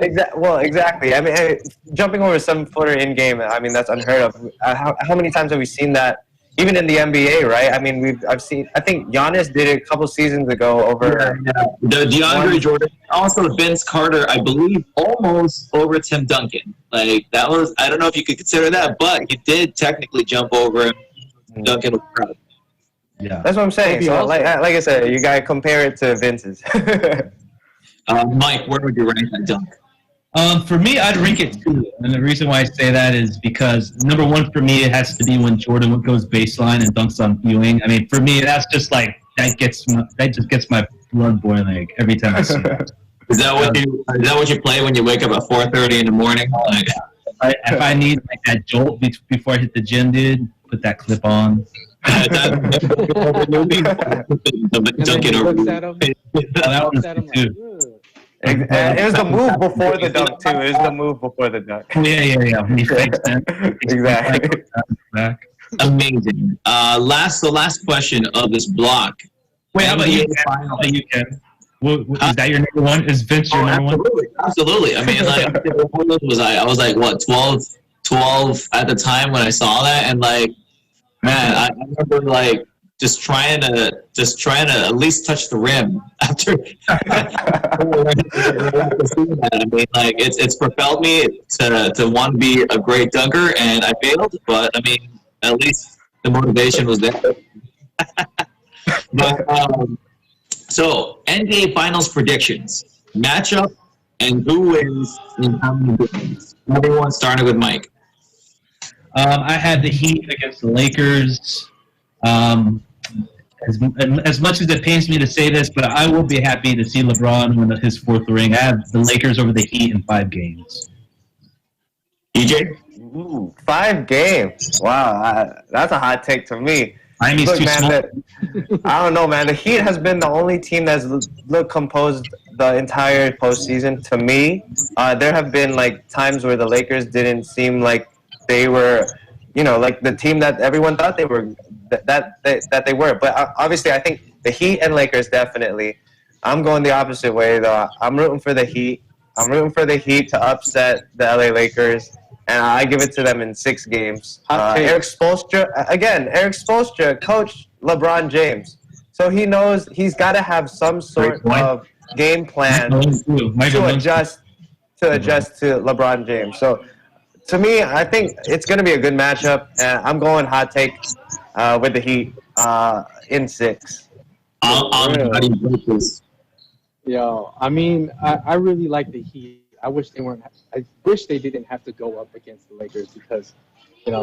Exactly. I mean, jumping over a 7-footer in game. I mean, that's unheard of. How many times have we seen that? Even in the NBA, right? I mean, I think Giannis did it a couple seasons ago over. Yeah. The DeAndre Jordan, also Vince Carter, I believe, almost over Tim Duncan. Like that was, I don't know if you could consider that, but he did technically jump over him. Duncan was proud. Yeah, that's what I'm saying. So, like I said, you gotta compare it to Vince's. Mike, where would you rank that dunk? For me, I'd rank it 2. And the reason why I say that is because, number one, for me, it has to be when Jordan goes baseline and dunks on Ewing. I mean, for me, that's just like, that just gets my blood boiling every time I see that. Is that what you play when you wake up at 4:30 in the morning? Like, if I need like that jolt before I hit the gym, dude, put that clip on. Dunk it over. That was too. It was the move before the dunk too. It was the move before the dunk. Yeah. He fakes that. Exactly. Amazing. Last question of this block. Wait, how about you? Ken? Is that your number one? Is Vince your number one? Absolutely. I mean, like, I was like, what, 12 at the time when I saw that, and like, man, I remember like just trying to at least touch the rim after. I mean, like it's propelled me to want to be a great dunker, and I failed, but I mean, at least the motivation was there. But so NBA Finals predictions, matchup, and who wins in how many games? Everyone starting with Mike. I had the Heat against the Lakers. As much as it pains me to say this, but I will be happy to see LeBron win his 4th ring. I have the Lakers over the Heat in 5 games. EJ? Ooh, 5 games. Wow, that's a hot take to me. Miami's too small. I don't know, man. The Heat has been the only team that's looked composed the entire postseason. To me, there have been like times where the Lakers didn't seem like they were, like the team that everyone thought they were. That they were. But obviously, I think the Heat and Lakers definitely. I'm going the opposite way, though. I'm rooting for the Heat. I'm rooting for the Heat to upset the LA Lakers, and I give it to them in 6 games. Eric Spoelstra coached LeBron James, so he knows he's got to have some sort of game plan to adjust to LeBron James. So, to me, I think it's going to be a good matchup, and I'm going hot take with the Heat in 6. Yo, I mean, I really like the Heat. I wish they didn't have to go up against the Lakers, because,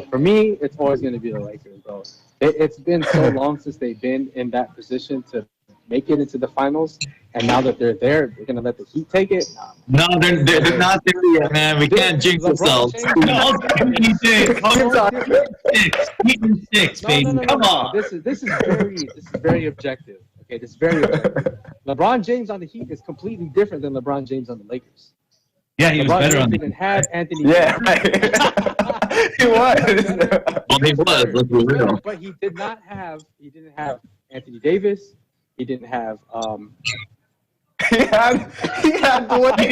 for me, it's always going to be the Lakers, bro. It's been so long since they've been in that position to make it into the finals, and now that they're there, they're going to let the Heat take it? No, they're not there yet, man. We can't jinx ourselves. Six, baby. Come on. This is very objective. Okay, this is very objective. LeBron James on the Heat is completely different than LeBron James on the Lakers. Yeah, he was LeBron better James on the didn't have Anthony. Yeah, right. He was. Well, he was. Let's be real. But he didn't have Anthony Davis. He didn't have he had Dwayne Wade.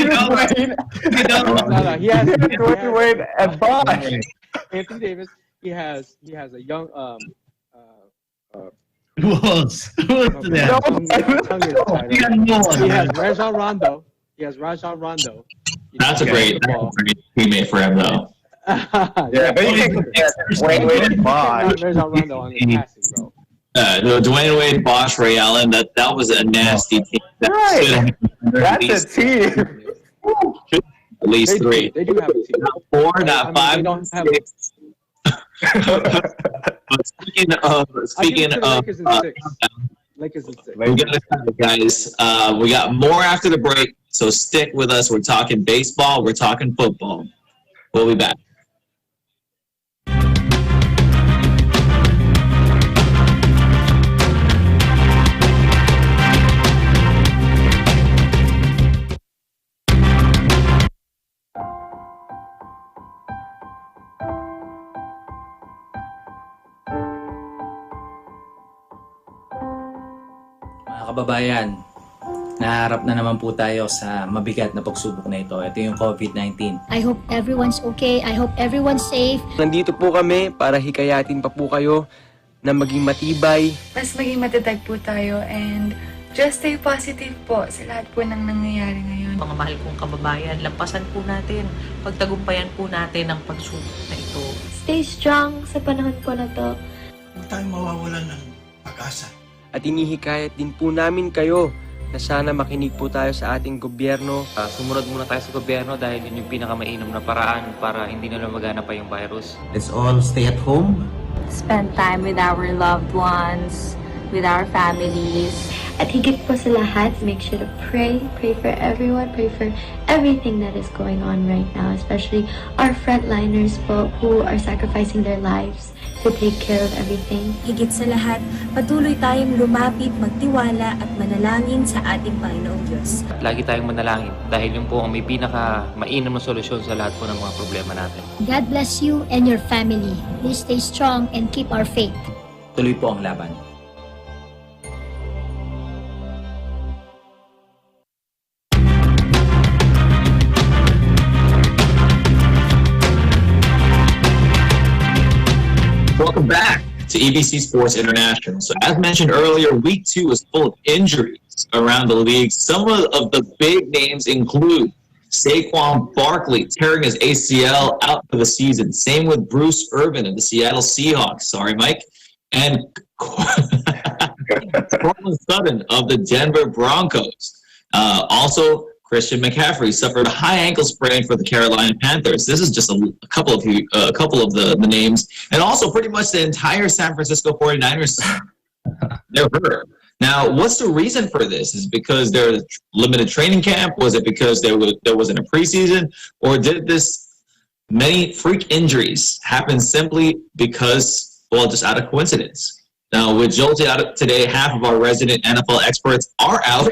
He has Dwayne Wade and Bosh. Anthony Davis. He has a young Who else? He has Rajon Rondo. That's a great teammate for him, though. Yeah, but you can compare Dwayne Wade and Bosh. Rajon Rondo on his passing, bro. No, Dwayne Wade, Bosch, Ray Allen. That was a nasty team. Right. That's a team. At least three. They do have a team. Not four, not five. They don't have. But speaking of, Lakers in 6. we got it, guys. We got more after the break, so stick with us. We're talking baseball. We're talking football. We'll be back. Mga kababayan, naharap na naman po tayo sa mabigat na pagsubok na ito. Ito yung COVID-19. I hope everyone's okay. I hope everyone's safe. Nandito po kami para hikayatin pa po kayo na maging matibay. Mas maging matatag po tayo and just stay positive po sa lahat po ng nangyayari ngayon. Mga mahal kong kababayan, lampasan po natin, pagtagumpayan po natin ang pagsubok na ito. Stay strong sa panahon po na to. Huwag tayong mawawalan ng pag-asa. At inihikayat din po namin kayo na sana makinig po tayo sa ating gobyerno. Sumunod muna tayo sa gobyerno dahil yun yung pinakamainam na paraan para hindi na lumagana pa yung virus. Let's all stay at home. Spend time with our loved ones, with our families. At higit po sa lahat, make sure to pray. Pray for everyone. Pray for everything that is going on right now, especially our frontliners po who are sacrificing their lives to take care of everything. Higit sa lahat, patuloy tayong lumapit, magtiwala at manalangin sa ating Panginoong Diyos. At lagi tayong manalangin dahil yun po ang may pinaka-mainam na solusyon sa lahat po ng mga problema natin. God bless you and your family. Please stay strong and keep our faith. Tuloy po ang laban. Welcome back to EBC Sports International. So as mentioned earlier, week 2 is full of injuries around the league. Some of the big names include Saquon Barkley tearing his ACL out for the season. Same with Bruce Irvin of the Seattle Seahawks. Sorry, Mike. And Courtland Sutton of the Denver Broncos. Also, Christian McCaffrey suffered a high ankle sprain for the Carolina Panthers. This is just a couple of the names. And also pretty much the entire San Francisco 49ers, they're hurt. Now, what's the reason for this? Is it because there's limited training camp? Was it because there wasn't a preseason? Or did this many freak injuries happen simply because, well, just out of coincidence? Now, with Jolty out today, half of our resident NFL experts are out.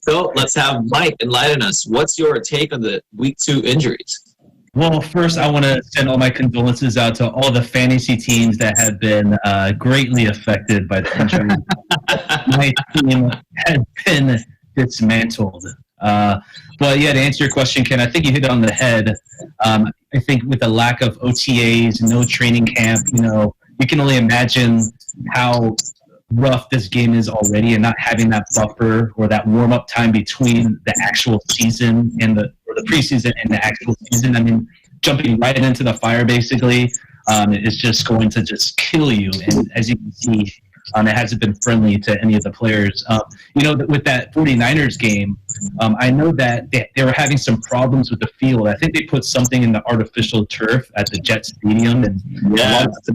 So let's have Mike enlighten us. What's your take on the week 2 injuries? Well, first, I want to send all my condolences out to all the fantasy teams that have been greatly affected by the injury. My team has been dismantled. But yeah, to answer your question, Ken, I think you hit it on the head. I think with the lack of OTAs, no training camp, you can only imagine how rough this game is already, and not having that buffer or that warm-up time between the actual season and the preseason and the actual season. I mean, jumping right into the fire basically is just going to just kill you. And as you can see, it hasn't been friendly to any of the players. With that 49ers game, I know that they were having some problems with the field. I think they put something in the artificial turf at the Jet Stadium. And the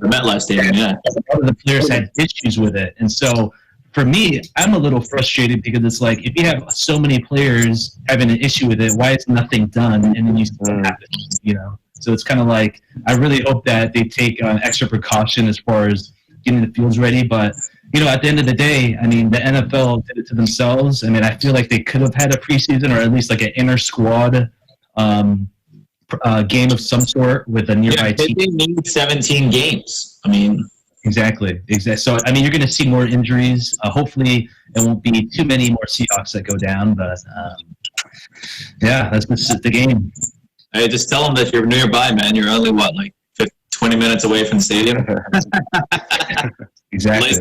MetLife Stadium, yeah. A lot of the players had issues with it. And so for me, I'm a little frustrated because it's like, if you have so many players having an issue with it, why is nothing done? And then you still have it, So it's kind of like, I really hope that they take extra precaution as far as getting the fields ready. But, at the end of the day, I mean, the NFL did it to themselves. I mean, I feel like they could have had a preseason or at least like an inter-squad game of some sort with a nearby team. They need 17 games. I mean... Exactly. So, I mean, you're going to see more injuries. Hopefully, it won't be too many more Seahawks that go down. But, yeah, that's just the game. Hey, just tell them that you're nearby, man. You're only, 20 minutes away from the stadium? Exactly.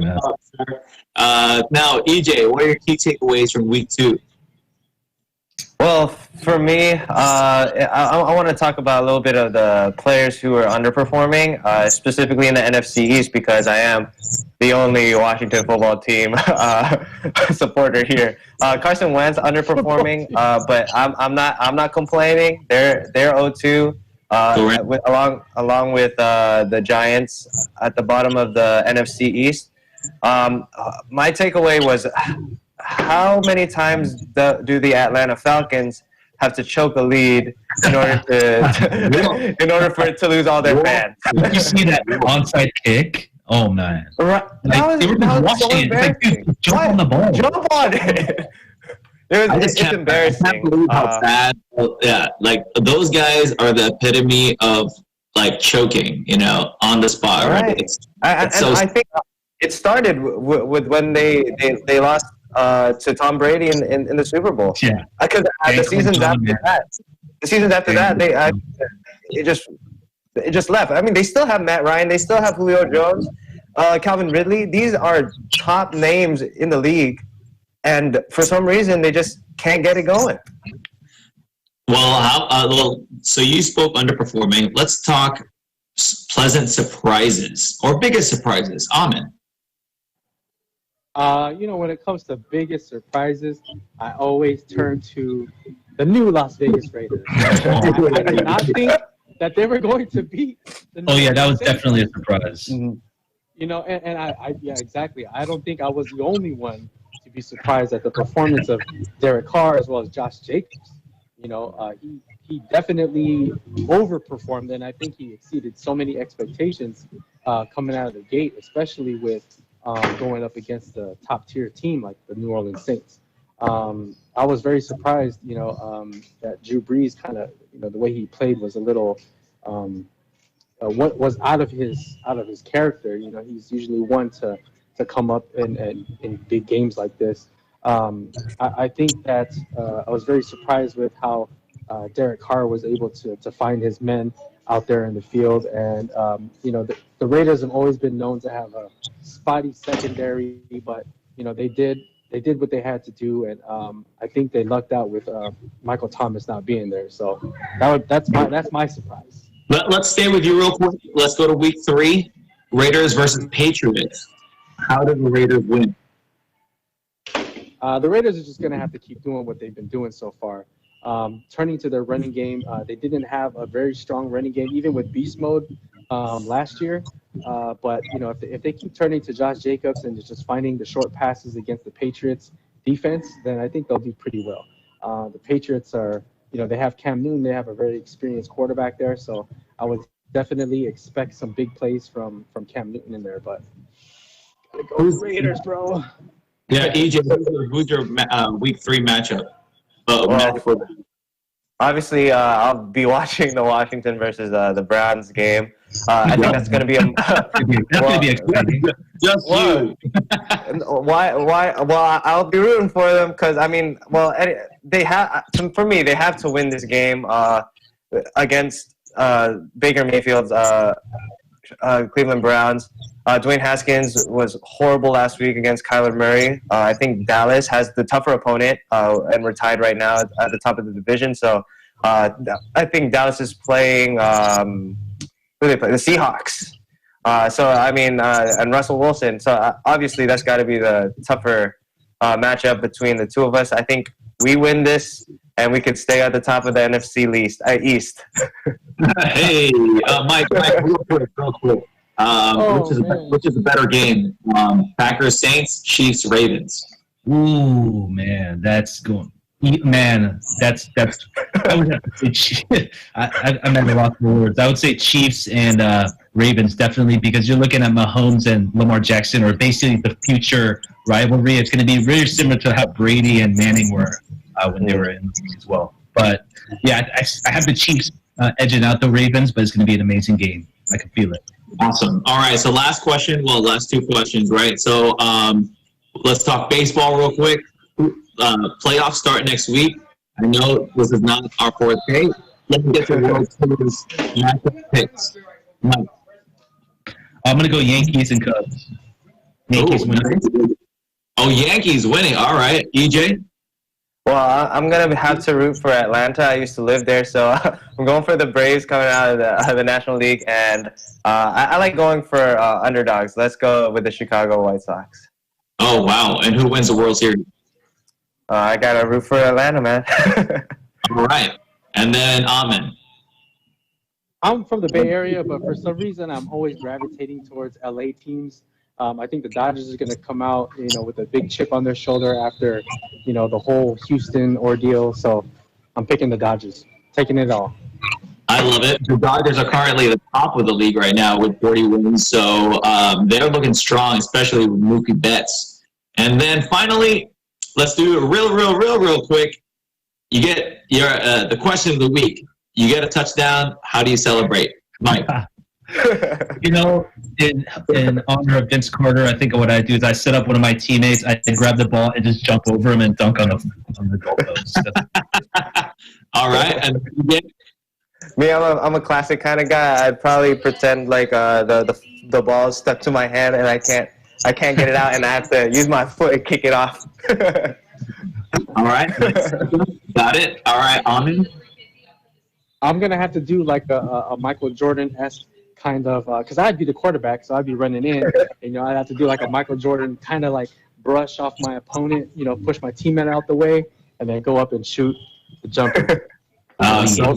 Now, EJ, what are your key takeaways from week 2? Well, for me, I want to talk about a little bit of the players who are underperforming, specifically in the NFC East, because I am the only Washington football team supporter here. Carson Wentz underperforming, but I'm not complaining. They're 0-2, along with the Giants at the bottom of the NFC East. My takeaway was, how many times do the Atlanta Falcons have to choke a lead in order in order for it to lose all their fans? Did you see that onside kick? Oh man! Right. They were just watching it. It's like, dude, jump on the ball. Jump on it. It's embarrassing. I can't believe how bad. Yeah, like those guys are the epitome of like choking, on the spot. Right. I think it started with when they lost to Tom Brady in the Super Bowl. Yeah. Because the seasons after that, it just left. I mean, they still have Matt Ryan, they still have Julio Jones, Calvin Ridley. These are top names in the league, and for some reason they just can't get it going. Well, so you spoke underperforming. Let's talk pleasant surprises or biggest surprises. Amin. When it comes to biggest surprises, I always turn to the new Las Vegas Raiders. I did not think that they were going to beat the Oh yeah, that was definitely a surprise. Yeah, exactly. I don't think I was the only one to be surprised at the performance of Derek Carr as well as Josh Jacobs. He definitely overperformed, and I think he exceeded so many expectations coming out of the gate, especially with going up against the top-tier team like the New Orleans Saints. I was very surprised, that Drew Brees kind of, the way he played was a little, what was out of his character. He's usually one to come up in big games like this. I think that I was very surprised with how Derek Carr was able to find his men out there in the field, and the Raiders have always been known to have a spotty secondary, but they did what they had to do, and I think they lucked out with Michael Thomas not being there. So that's my surprise. Let's stay with you real quick. Let's go to week 3, Raiders versus Patriots. How did the Raiders win? The Raiders are just going to have to keep doing what they've been doing so far. Turning to their running game, they didn't have a very strong running game, even with beast mode last year. But if they keep turning to Josh Jacobs and just finding the short passes against the Patriots defense, then I think they'll do pretty well. The Patriots are, they have Cam Newton, they have a very experienced quarterback there, so I would definitely expect some big plays from Cam Newton in there. But go Raiders, bro. Yeah, EJ, who's your week 3 matchup? Obviously, I'll be watching the Washington versus the Browns game. I think that's going to be exciting. Just you. Why? Well, I'll be rooting for them because they have. For me, they have to win this game against Baker Mayfield's Cleveland Browns. Dwayne Haskins was horrible last week against Kyler Murray. I think Dallas has the tougher opponent, and we're tied right now at the top of the division. So I think Dallas is playing who they play? The Seahawks. And Russell Wilson. So obviously that's got to be the tougher matchup between the two of us. I think we win this, and we could stay at the top of the NFC East. Hey, Mike, real quick. Which is a better game? Packers, Saints, Chiefs, Ravens. Ooh, man, that's going. Man, that's. I would have to say. I'm at a loss for words. I would say Chiefs and Ravens definitely, because you're looking at Mahomes and Lamar Jackson, or basically the future rivalry. It's going to be very similar to how Brady and Manning were when they were in the league as well. But yeah, I have the Chiefs edging out the Ravens, but it's going to be an amazing game. I can feel it. Awesome. All right, so last two questions, right? So let's talk baseball real quick. Playoffs start next week. I know this is not our fourth day. Let me get your World Series matchup picks. Mike. I'm going to go Yankees and Cubs. Yankees winning. Oh, Yankees winning. All right. EJ? Well, I'm gonna have to root for Atlanta. I used to live there, so I'm going for the Braves coming out of the National League, and I like going for underdogs. Let's go with the Chicago White Sox. Oh wow! And who wins the World Series? I gotta root for Atlanta, man. All right, and then Amin. I'm from the Bay Area, but for some reason, I'm always gravitating towards LA teams. I think the Dodgers is going to come out, with a big chip on their shoulder after, the whole Houston ordeal. So I'm picking the Dodgers, taking it all. I love it. The Dodgers are currently at the top of the league right now with 40 wins, so they're looking strong, especially with Mookie Betts. And then finally, let's do it real quick. You get your the question of the week. You get a touchdown. How do you celebrate, Mike? In honor of Vince Carter, I think what I do is I set up one of my teammates. I grab the ball and just jump over him and dunk on the goalpost. All right, and me, I'm a classic kind of guy. I'd probably pretend like the ball is stuck to my hand and I can't get it out, and I have to use my foot and kick it off. All right, got it. All right, Amin. I'm gonna have to do like a Michael Jordan-esque kind of, because I'd be the quarterback, so I'd be running in. I'd have to do like a Michael Jordan kind of like brush off my opponent, push my teammate out the way, and then go up and shoot the jumper. So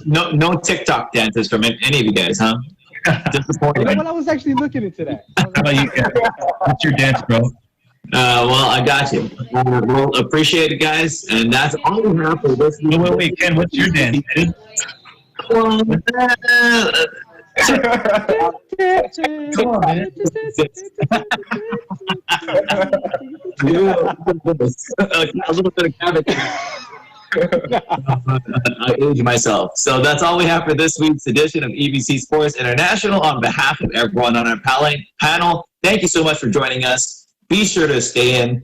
no TikTok dances from any of you guys, huh? Disappointing. I was actually looking into that. What's your dance, bro? Well, I got you. Well, appreciate it, guys, and that's all we have for this. Wait, Ken, what's your dance, dude? Come on, man. A little bit of cabbage. I age myself. So that's all we have for this week's edition of EBC Sports International. On behalf of everyone on our panel, thank you so much for joining us. Be sure to stay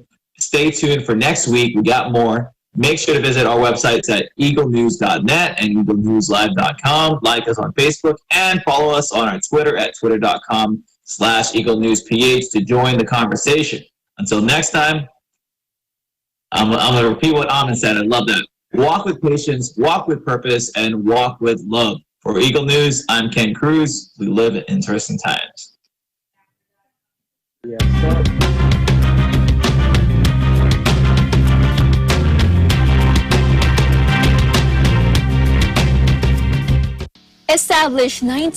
tuned for next week. We got more. Make sure to visit our websites at eaglenews.net and eaglenewslive.com. Like us on Facebook and follow us on our Twitter at twitter.com/eaglenewsph to join the conversation. Until next time, I'm going to repeat what Amin said. I love that. Walk with patience, walk with purpose, and walk with love. For Eagle News, I'm Ken Cruz. We live in interesting times. Yes, sir. Established 19